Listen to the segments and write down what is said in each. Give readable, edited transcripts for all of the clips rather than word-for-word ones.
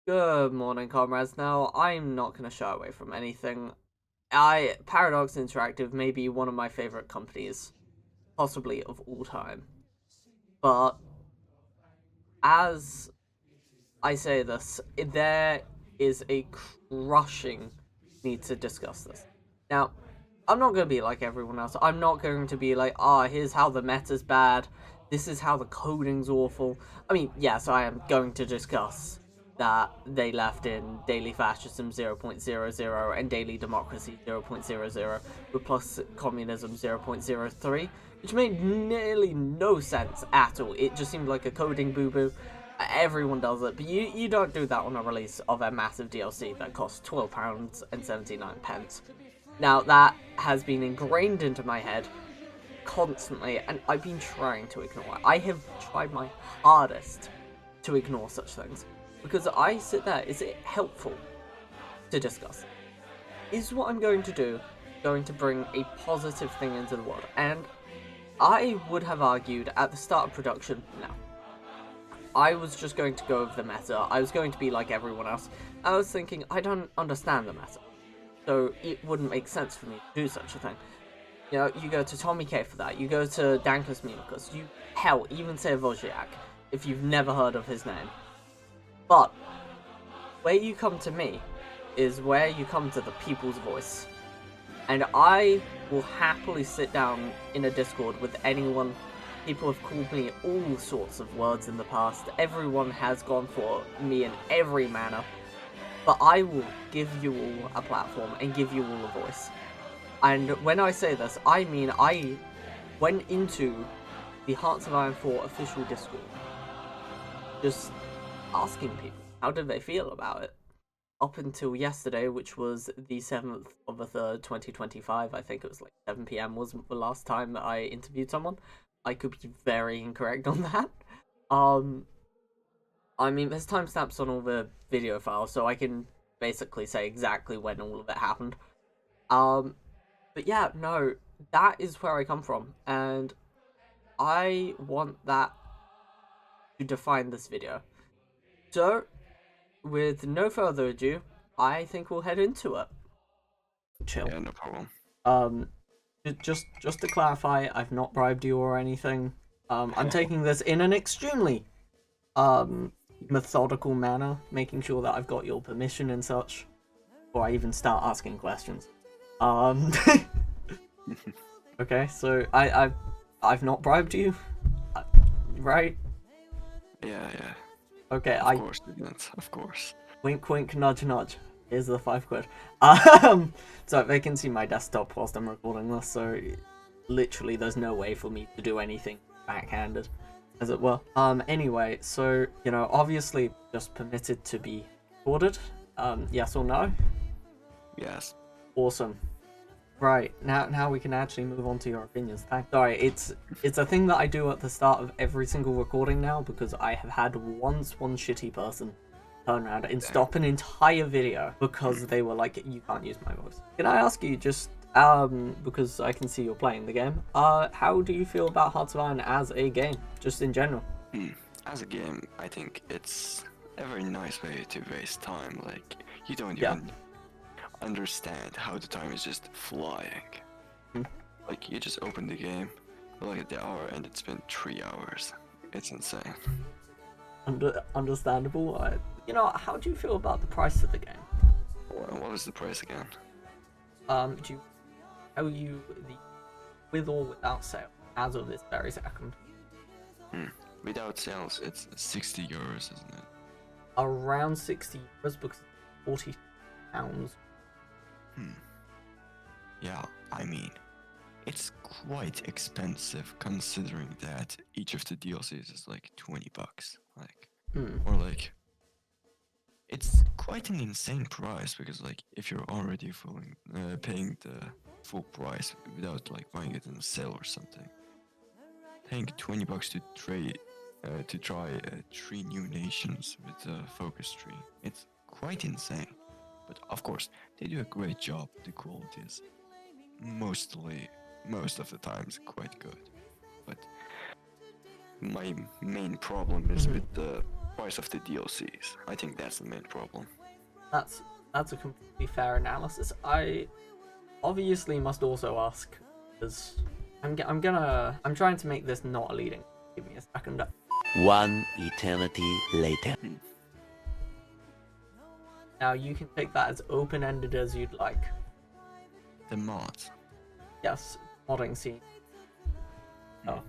Good morning, comrades. Now, I'm not going to shy away from anything. Paradox Interactive may be one of my favorite companies, possibly of all time. But as I say this, there is a crushing need to discuss this. Now, I'm not going to be like everyone else. I'm not going to be like, here's how the meta's bad. This is how the coding's awful. I mean, yes, I am going to discuss that they left in Daily Fascism 0.00 and Daily Democracy 0.00 with plus Communism 0.03, which made nearly no sense at all. It just seemed like a coding boo-boo. Everyone does it, but you don't do that on a release of a massive DLC that costs £12.79. Now, that has been ingrained into my head constantly, and I've been trying to ignore it. I have tried my hardest to ignore such things, because I sit there, is it helpful to discuss? Is what I'm going to do going to bring a positive thing into the world? And I would have argued at the start of production, no. I was just going to go over the meta. I was going to be like everyone else. I was thinking, I don't understand the meta, so it wouldn't make sense for me to do such a thing. You know, you go to Tommy K for that. You go to Dankus Munikus. Hell, even say Wozniak, if you've never heard of his name. But where you come to me is where you come to the people's voice. And I will happily sit down in a Discord with anyone. People have called me all sorts of words in the past. Everyone has gone for me in every manner. But I will give you all a platform and give you all a voice. And when I say this, I mean I went into the Hearts of Iron 4 official Discord, just asking people how did they feel about it. Up until yesterday, which was the 7th of the 3rd, 2025, I think it was like 7 PM was the last time that I interviewed someone. I could be very incorrect on that. I mean, there's timestamps on all the video files, so I can basically say exactly when all of it happened. But yeah, no, that is where I come from, and I want that to define this video. So, with no further ado, I think we'll head into it. Chill. Yeah, no problem. Just to clarify, I've not bribed you or anything. I'm taking this in an extremely methodical manner, making sure that I've got your permission and such before I even start asking questions. Okay, so I've not bribed you, right? Yeah. Okay, Of course, didn't. Of course. Wink, wink, nudge, nudge. Here's the £5. So they can see my desktop whilst I'm recording this, so literally there's no way for me to do anything backhanded, as it were. Anyway, so, you know, obviously just permitted to be recorded. Yes or no? Yes. Awesome. Right, now we can actually move on to your opinions. Sorry, it's a thing that I do at the start of every single recording now, because I have had one shitty person turn around and stop an entire video because they were like, you can't use my voice. Can I ask you, just because I can see you're playing the game, how do you feel about Hearts of Iron as a game, just in general? As a game, I think it's a very nice way to waste time. Like, you don't even understand how the time is just flying. Like, you just open the game, look at the hour, and it's been 3 hours. It's insane. Understandable. You know, how do you feel about the price of the game? What is the price again? Do you tell you the with or without sale as of this very second? Without sales, it's 60 euros, isn't it? Around 60 euros, because £40. Yeah, I mean, it's quite expensive considering that each of the DLCs is like 20 bucks. Like, or like, it's quite an insane price, because like, if you're already paying the full price without like buying it in a sale or something, paying 20 bucks to try 3 new nations with a focus tree, it's quite insane. But of course, they do a great job. The quality is most of the times quite good. But my main problem is with the price of the DLCs. I think that's the main problem. That's a completely fair analysis. I obviously must also ask, because I'm trying to make this not a leading. Give me a second. One eternity later. Now you can take that as open-ended as you'd like. The mods. Yes, modding scene. Oh,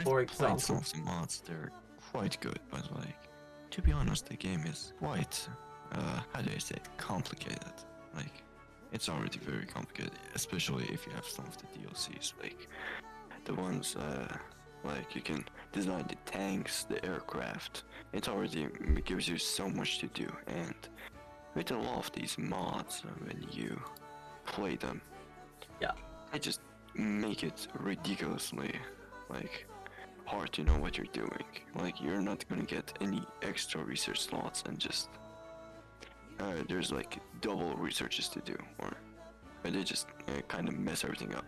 for I've played some example, of the mods, they're quite good, but like, to be honest, the game is quite, how do I say, complicated. Like, it's already very complicated, especially if you have some of the DLCs, like, the ones, like, you can design the tanks, the aircraft. It already gives you so much to do, and with a lot of these mods, when you play them, yeah, they just make it ridiculously, like, hard to know what you're doing. Like, you're not gonna get any extra research slots, and just there's like double researches to do, or they just kind of mess everything up.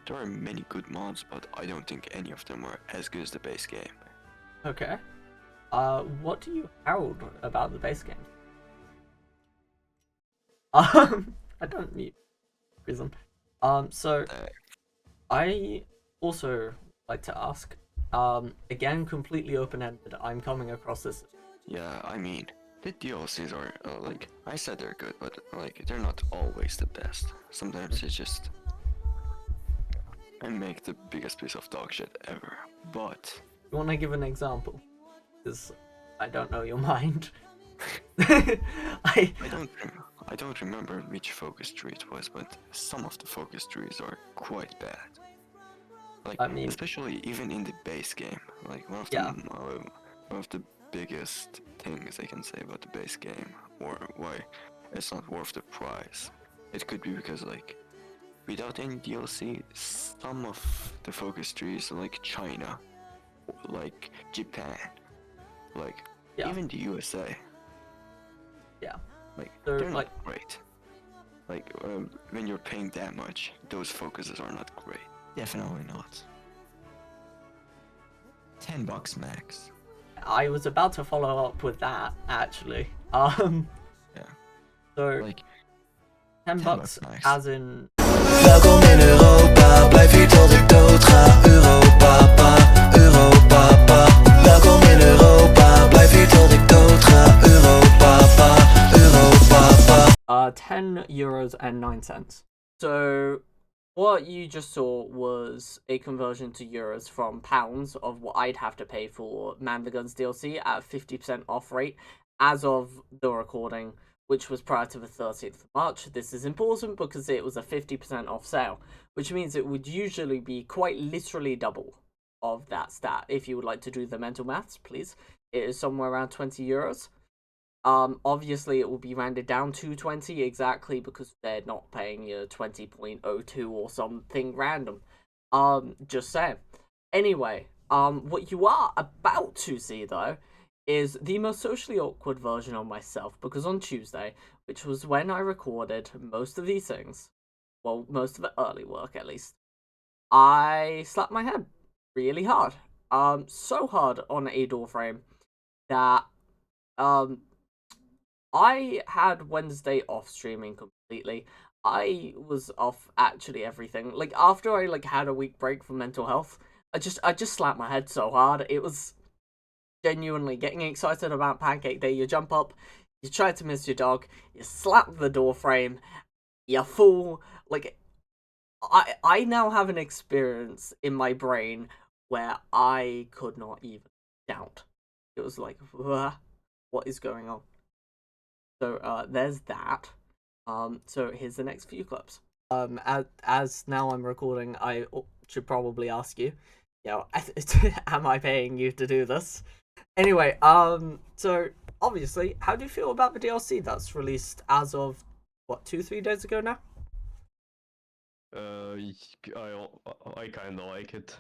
There are many good mods, but I don't think any of them are as good as the base game. okay. What do you herald about the base game? I don't need reason. So I also like to ask, again, completely open-ended. I'm coming across this. Yeah, I mean, the DLCs are, like, I said they're good, but, like, they're not always the best. Sometimes it's just, I make the biggest piece of dog shit ever, but... You want to give an example? Because I don't know your mind. I don't remember which focus tree it was, but some of the focus trees are quite bad. Like, I mean, especially even in the base game. Like, one of the biggest things I can say about the base game, or why it's not worth the price. It could be because, like, without any DLC, some of the focus trees, like China, like Japan, like even the USA, like they're not great. Like, when you're paying that much, those focuses are not great. Definitely not. $10 max. I was about to follow up with that, actually. Yeah. So, like, $10 max. as in... Welkom in Europa, blijf hier tot ik dood ga. Europapa, Europapa. Welkom in Europa, blijf hier tot ik dood ga. Europapa, Europapa. €10.09. So, what you just saw was a conversion to euros from pounds of what I'd have to pay for Man the Guns DLC at a 50% off rate as of the recording, which was prior to the 30th of March. This is important because it was a 50% off sale, which means it would usually be quite literally double of that stat. If you would like to do the mental maths, please. It is somewhere around €20. Obviously it will be rounded down to 20 exactly because they're not paying you 20.02 or something random. Just saying. Anyway, what you are about to see though is the most socially awkward version of myself, because on Tuesday, which was when I recorded most of these things, well, most of the early work at least, I slapped my head really hard. So hard on a door frame that I had Wednesday off streaming completely. I was off actually everything. Like, after I had a week break from mental health, I just slapped my head so hard. It was genuinely getting excited about Pancake Day. You jump up, you try to miss your dog, you slap the door frame, you fall. Like, I now have an experience in my brain where I could not even doubt. It was like, what is going on? So there's that. So here's the next few clips. As now I'm recording, I should probably ask you, am I paying you to do this? Anyway, so obviously, how do you feel about the DLC that's released as of what, 2-3 days ago now? I kind of like it.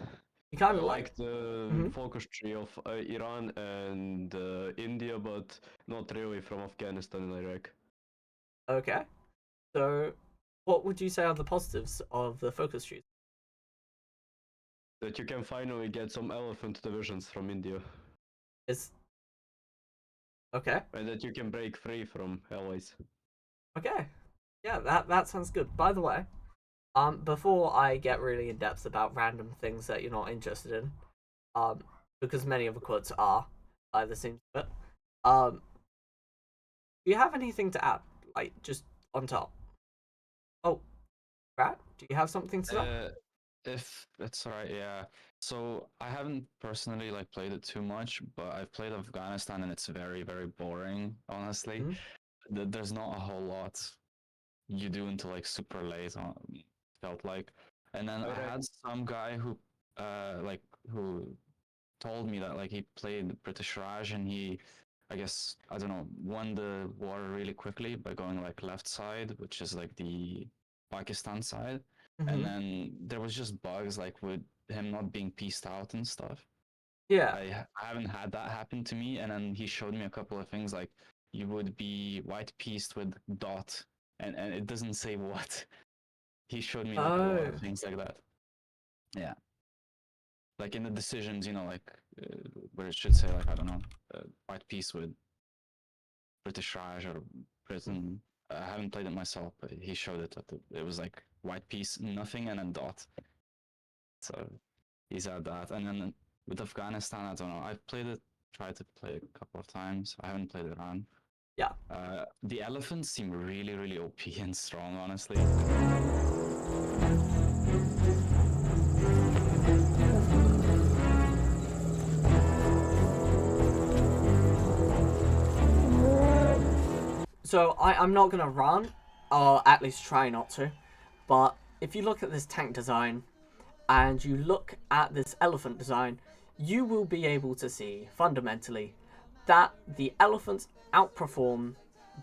You kind I of like the Mhm. focus tree of Iran and India, but not really from Afghanistan and Iraq. Okay. So, what would you say are the positives of the focus trees? That you can finally get some elephant divisions from India. Is Okay. and that you can break free from always. Okay. Yeah, that sounds good. By the way, before I get really in depth about random things that you're not interested in, because many of the quotes are, by the seems of it, do you have anything to add, like just on top? Oh, Brad, do you have something to say? If it's alright, yeah. So I haven't personally like played it too much, but I've played Afghanistan and it's very, very boring, honestly. Mhm. There's not a whole lot you do until like super late on felt like. And then I Alright. had some guy who like who told me that like he played British Raj and he I guess I don't know won the war really quickly by going like left side, which is like the Pakistan side. And Mhm. then there was just bugs like with him not being pieced out and stuff. Yeah. I haven't had that happen to me. And then he showed me a couple of things like you would be white pieced with dot and it doesn't say what. He showed me like a lot Oh. of things like that. Yeah. Like in the decisions, you know, like where it should say like I don't know, white piece with British Raj or Britain. I haven't played it myself, but he showed it that it was like white piece, nothing, and a dot. So he's had that. And then with Afghanistan, I don't know. I've played it, tried to play it a couple of times. I haven't played Iran. Yeah. The elephants seem really, really OP and strong, honestly. So I'm not gonna run, or at least try not to, but if you look at this tank design and you look at this elephant design, you will be able to see fundamentally that the elephants outperform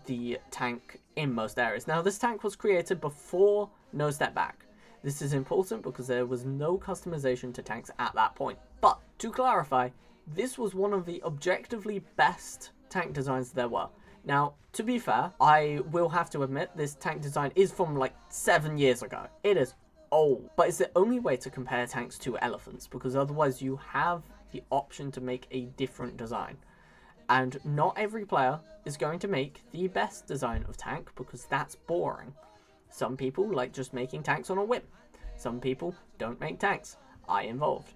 the tank in most areas. Now this tank was created before No Step Back. This is important because there was no customization to tanks at that point. But to clarify, this was one of the objectively best tank designs there were. Now, to be fair, I will have to admit this tank design is from like 7 years ago. It is old, but it's the only way to compare tanks to elephants because otherwise you have the option to make a different design. And not every player is going to make the best design of tank because that's boring. Some people like just making tanks on a whim. Some people don't make tanks. I involved.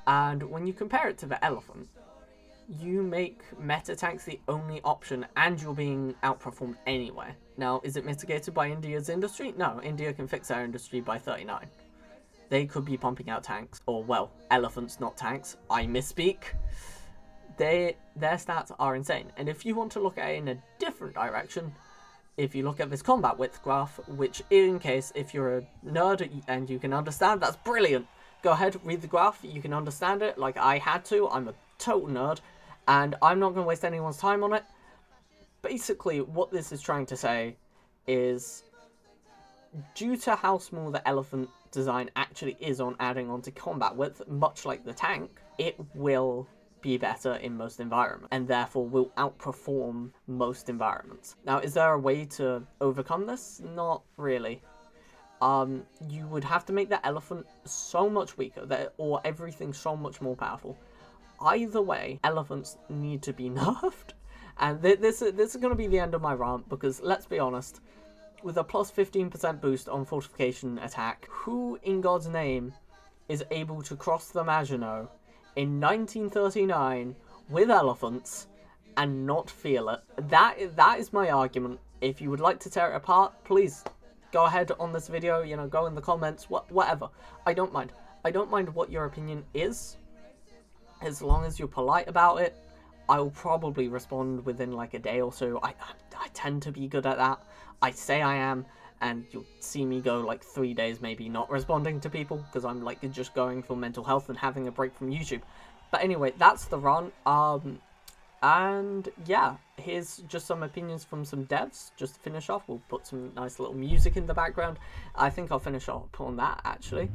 And when you compare it to the elephant, you make meta tanks the only option and you're being outperformed anyway. Now, is it mitigated by India's industry? No, India can fix their industry by 39. They could be pumping out tanks, or well, elephants, not tanks. I misspeak. Their stats are insane. And if you want to look at it in a different direction, if you look at this combat width graph, which in case if you're a nerd and you can understand, that's brilliant. Go ahead, read the graph, you can understand it like I had to. I'm a total nerd. And I'm not going to waste anyone's time on it. Basically, what this is trying to say is, due to how small the elephant design actually is on adding onto combat width, much like the tank, it will be better in most environments, and therefore will outperform most environments. Now, is there a way to overcome this? Not really. You would have to make the elephant so much weaker, or everything so much more powerful. Either way, elephants need to be nerfed. And this is going to be the end of my rant, because let's be honest, with a plus 15% boost on fortification attack, who in God's name is able to cross the Maginot in 1939 with elephants and not feel it? That is my argument. If you would like to tear it apart, please go ahead on this video, you know, go in the comments, whatever. I don't mind. I don't mind what your opinion is. As long as you're polite about it, I will probably respond within like a day or so. I tend to be good at that. I say I am, and you'll see me go like 3 days maybe not responding to people because I'm like just going for mental health and having a break from YouTube. But anyway, that's the run. And yeah, here's just some opinions from some devs. Just to finish off, we'll put some nice little music in the background. I think I'll finish up on that actually.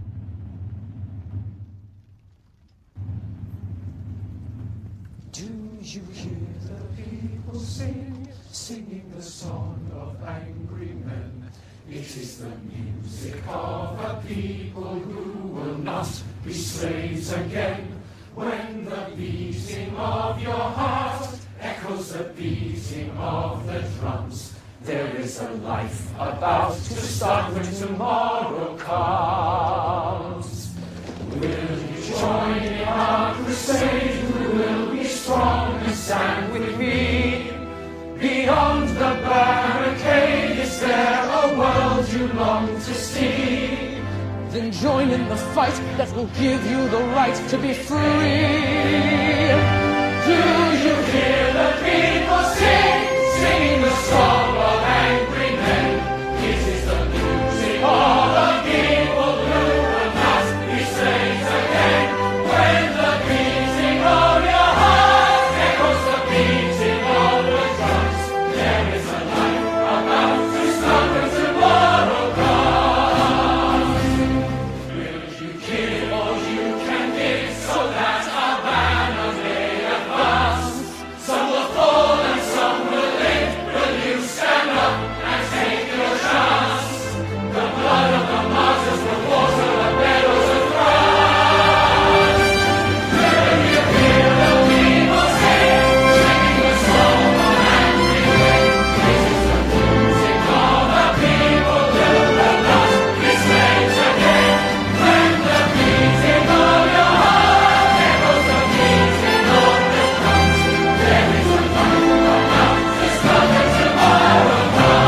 Do you hear the people sing, singing the song of angry men? It is the music of a people who will not be slaves again. When the beating of your heart echoes the beating of the drums. There is a life about to start when tomorrow comes. Will you join in our crusade? Who will be strong and stand with me? Beyond the barricade, is there a world you long to see? Then join in the fight that will give you the right to be free. Do you hear the people sing, singing the song of angry men? It is the music of the people who will not be slaves again. When the beating of your heart echoes the beating of the drums, there is a life about to start when tomorrow comes. Will you give all you can give so that our banner may advance? Some will fall and some will live. Will you stand up and take your chance? The blood of the martyrs will water the meadows of France. Will you hear the people sing, singing the song of angry men? This is the music of the people who will not be slaves again. When the beating of your heart echoes the beating of the drums, there is a life about to start when tomorrow comes.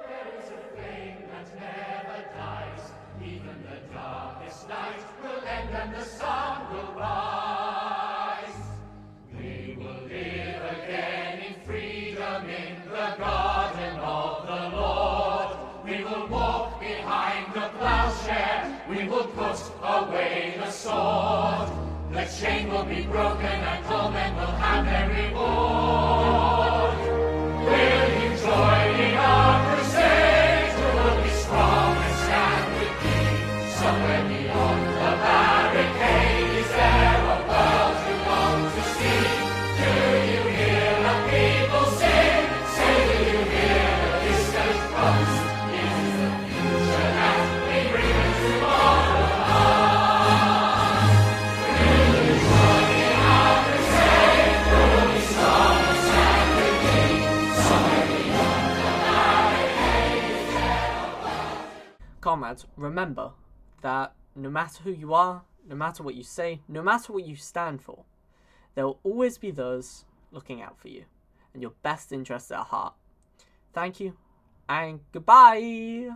There is a flame that never dies. Even the darkest night will end and the sun will rise. We will live again in freedom in the garden of the Lord. We will walk behind the plowshare. We will put away the sword. The chain will be broken and all men will have their reward. Will you join in our crusade? Who will be strong and stand with me? Somewhere beyond the barricade, is there a world you long to see? Do you hear the people sing? Say, do you hear the distant drums? This is the future that we bring when tomorrow comes. Will you join in our crusade? Who will be strong and stand with me? Somewhere beyond the barricade, is there a world? Comrades, remember that no matter who you are, no matter what you say, no matter what you stand for, there will always be those looking out for you and your best interests at heart. Thank you, and goodbye!